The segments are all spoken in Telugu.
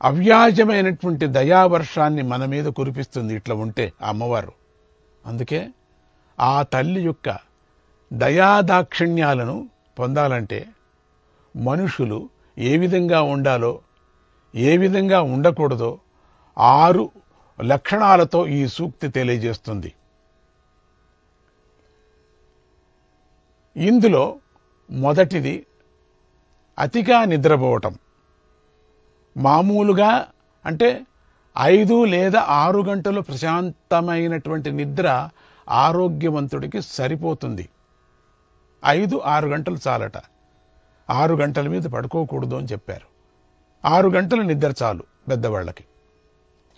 అవ్యాజమైనటువంటి దయావర్షాన్ని మన మీద కురిపిస్తుంది ఇట్లా ఉంటే ఆ అమ్మవారు. అందుకే ఆ తల్లి యొక్క దయాదాక్షిణ్యాలను పొందాలంటే మనుషులు ఏ విధంగా ఉండాలో ఏ విధంగా ఉండకూడదో 6 లక్షణాలతో ఈ సూక్తి తెలియజేస్తుంది. ఇందులో మొదటిది అతిగా నిద్రపోవటం. మామూలుగా అంటే 5 లేదా 6 గంటలు ప్రశాంతమైనటువంటి నిద్ర ఆరోగ్యవంతుడికి సరిపోతుంది. 5-6 గంటలు చాలట. 6 గంటల మీద పడుకోకూడదు అని చెప్పారు. 6 గంటల నిద్ర చాలు పెద్దవాళ్ళకి.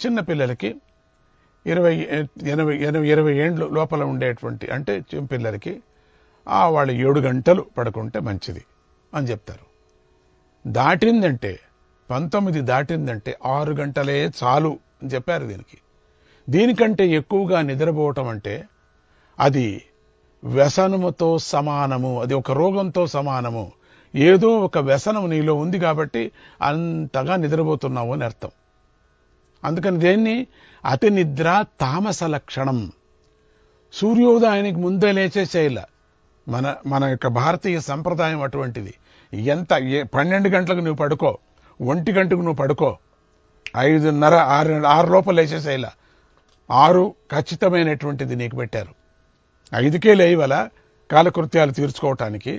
చిన్నపిల్లలకి 20 ఏండ్లు లోపల ఉండేటువంటి అంటే పిల్లలకి వాళ్ళు 7 గంటలు పడుకుంటే మంచిది అని చెప్తారు. దాటిందంటే 19 దాటిందంటే 6 గంటలే చాలు అని చెప్పారు. దీనికంటే ఎక్కువగా నిద్రపోవటం అంటే అది వ్యసనముతో సమానము, అది ఒక రోగంతో సమానము. ఏదో ఒక వ్యసనం నీలో ఉంది కాబట్టి అంతగా నిద్రపోతున్నావు అని అర్థం. అందుకని దేన్ని అతి నిద్ర తామస లక్షణం. సూర్యోదయానికి ముందే లేచే చేయల. మన యొక్క భారతీయ సంప్రదాయం అటువంటిది. 12 గంటలకు నువ్వు పడుకో, 1 గంటకు నువ్వు పడుకో, 5:30, 6 లోపల లేచేసేలా. 6 ఖచ్చితమైనటువంటిది నీకు పెట్టారు. 5కే లేవల కాలకృత్యాలు తీర్చుకోవటానికి.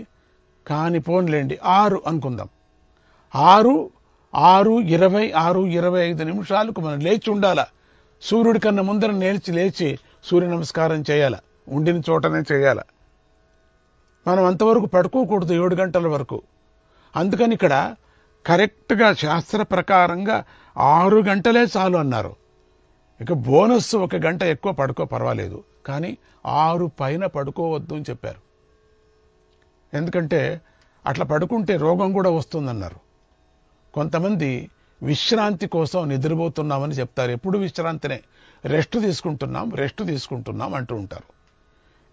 కాని పోన్లేండి 6 అనుకుందాం. 6:20 నిమిషాలకు మనం లేచి ఉండాల. సూర్యుడి కన్నా ముందర లేచి సూర్య నమస్కారం చేయాల. ఉండిన చోటనే చేయాల. మనం అంతవరకు పడుకోకూడదు 7 గంటల వరకు. అందుకని ఇక్కడ కరెక్ట్గా శాస్త్ర ప్రకారంగా 6 గంటలే చాలు అన్నారు. ఇక బోనస్ 1 గంట ఎక్కువ పడుకో పర్వాలేదు, కానీ 6 పైన పడుకోవద్దు అని చెప్పారు. ఎందుకంటే అట్లా పడుకుంటే రోగం కూడా వస్తుందన్నారు. కొంతమంది విశ్రాంతి కోసం నిద్రపోతున్నామని చెప్తారు. ఎప్పుడు విశ్రాంతినే, రెస్ట్ తీసుకుంటున్నాం అంటూ ఉంటారు.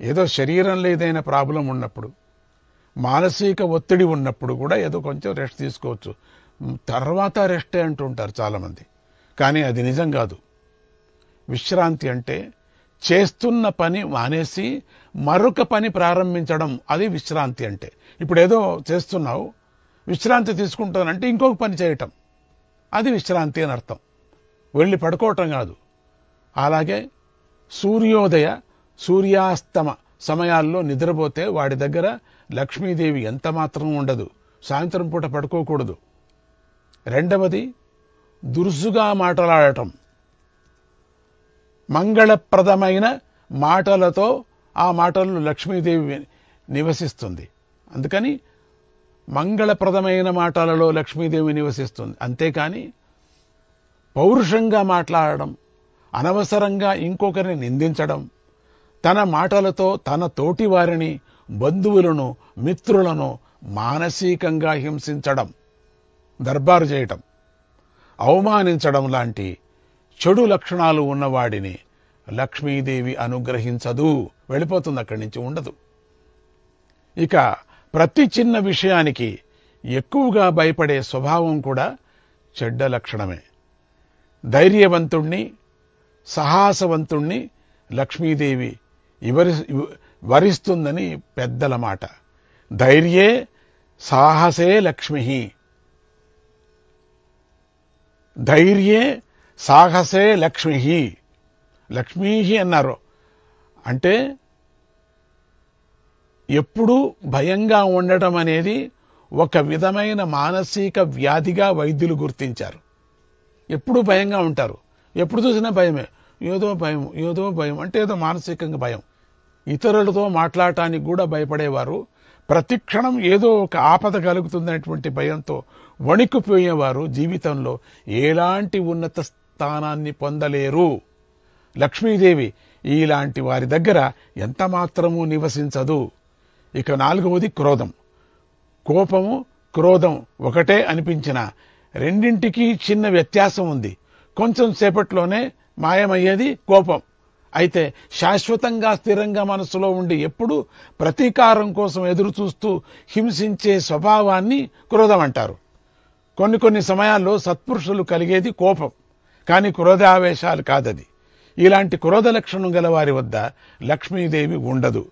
ఏదో శరీరంలో ఏదైనా ప్రాబ్లం ఉన్నప్పుడు, మానసిక ఒత్తిడి ఉన్నప్పుడు కూడా ఏదో కొంచెం రెస్ట్ తీసుకోవచ్చు, తర్వాత రెస్టే అంటూ ఉంటారు చాలామంది. కానీ అది నిజం కాదు. విశ్రాంతి అంటే చేస్తున్న పని మానేసి మరొక పని ప్రారంభించడం, అది విశ్రాంతి అంటే. ఇప్పుడు ఏదో చేస్తున్నావు, విశ్రాంతి తీసుకుంటానంటే ఇంకొక పని చేయటం, అది విశ్రాంతి అని అర్థం. వెళ్ళి పడుకోవటం కాదు. అలాగే సూర్యాస్తమ సమయాల్లో నిద్రపోతే వాడి దగ్గర లక్ష్మీదేవి ఎంత మాత్రం ఉండదు. సాయంత్రం పూట పడుకోకూడదు. రెండవది దురుసుగా మాట్లాడటం. మంగళప్రదమైన మాటలతో ఆ మాటల్లో లక్ష్మీదేవి నివసిస్తుంది. అందుకని మంగళప్రదమైన మాటలలో లక్ష్మీదేవి నివసిస్తుంది. అంతేకాని పౌరుషంగా మాట్లాడడం, అనవసరంగా ఇంకొకరిని నిందించడం, తన మాటలతో తన తోటి వారిని, బంధువులను, మిత్రులను మానసికంగా హింసించడం, దర్బారు చేయటం, అవమానించడం లాంటి చెడు లక్షణాలు ఉన్నవాడిని లక్ష్మీదేవి అనుగ్రహించదు. వెళ్ళిపోతుంది, అక్కడి నుంచి ఉండదు. ఇక ప్రతి చిన్న విషయానికి ఎక్కువగా భయపడే స్వభావం కూడా చెడ్డ లక్షణమే. ధైర్యవంతుణ్ణి, సాహసవంతుణ్ణి లక్ష్మీదేవి వరిస్తుందని పెద్దల మాట. ధైర్యే సాహసే లక్ష్మి. ధైర్యే సాహసే లక్ష్మి. లక్ష్మీ అన్నారు అంటే ఎప్పుడూ భయంగా ఉండటం అనేది ఒక విధమైన మానసిక వ్యాధిగా వైద్యులు గుర్తించారు. ఎప్పుడూ భయంగా ఉంటారు, ఎప్పుడు చూసినా భయమే, ఏదో భయం అంటే ఏదో మానసికంగా భయం. ఇతరులతో మాట్లాడటానికి కూడా భయపడేవారు. ప్రతి క్షణం ఏదో ఒక ఆపద కలుగుతుందనేటువంటి భయంతో వణికిపోయేవారు జీవితంలో ఎలాంటి ఉన్నత స్థానాన్ని పొందలేరు. లక్ష్మీదేవి ఇలాంటి వారి దగ్గర ఎంత మాత్రమూ నివసించదు. ఇక 4వది క్రోధం. కోపము, క్రోధం ఒకటే అనిపించిన రెండింటికి చిన్న వ్యత్యాసం ఉంది. కొంచెం సేపట్లోనే మాయమయ్యేది కోపం. అయితే శాశ్వతంగా స్థిరంగా మనసులో ఉండి ఎప్పుడు ప్రతీకారం కోసం ఎదురు చూస్తూ హింసించే స్వభావాన్ని క్రోధం అంటారు. కొన్ని సమయాల్లో సత్పురుషులు కలిగేది కోపం, కానీ క్రోధావేశాలు కాదది. ఇలాంటి క్రోధ లక్షణం గల వారి వద్ద లక్ష్మీదేవి ఉండదు.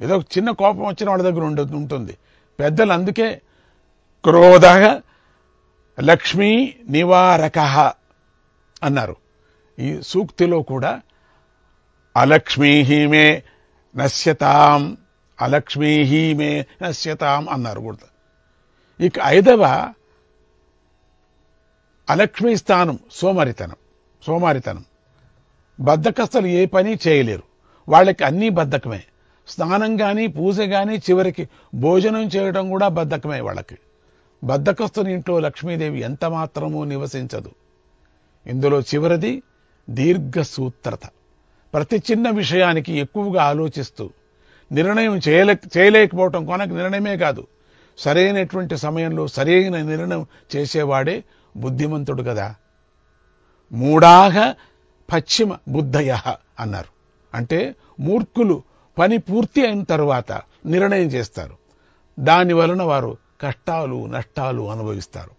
ఏదో చిన్న కోపం వచ్చిన వాళ్ళ దగ్గర ఉంటుంది. పెద్దలు అందుకే క్రోధ లక్ష్మీ నివారక అన్నారు. ఈ సూక్తిలో కూడా అలక్ష్మీహీమే నశ్యతాం, అలక్ష్మీహీమే నశ్యతాం అన్నారు కూడా. ఇక 5వ అలక్ష్మీ స్థానం సోమారితనం. బద్ధకస్తులు ఏ పని చేయలేరు, వాళ్ళకి అన్నీ బద్ధకమే. స్నానం కానీ పూజ కానీ చివరికి భోజనం చేయడం కూడా బద్ధకమే వాళ్ళకి. బద్ధకస్తుని ఇంట్లో లక్ష్మీదేవి ఎంత మాత్రమూ నివసించదు. ఇందులో చివరిది దీర్ఘసూత్రత. ప్రతి చిన్న విషయానికి ఎక్కువగా ఆలోచిస్తూ నిర్ణయం చేయలేకపోవటం కొనకు నిర్ణయమే కాదు, సరైనటువంటి సమయంలో సరైన నిర్ణయం చేసేవాడే బుద్ధిమంతుడు కదా. మూఢాహ పశ్చిమ బుద్ధయ అన్నారు. అంటే మూర్ఖులు పని పూర్తి అయిన తరువాత నిర్ణయం చేస్తారు, దాని వలన వారు కష్టాలు నష్టాలు అనుభవిస్తారు.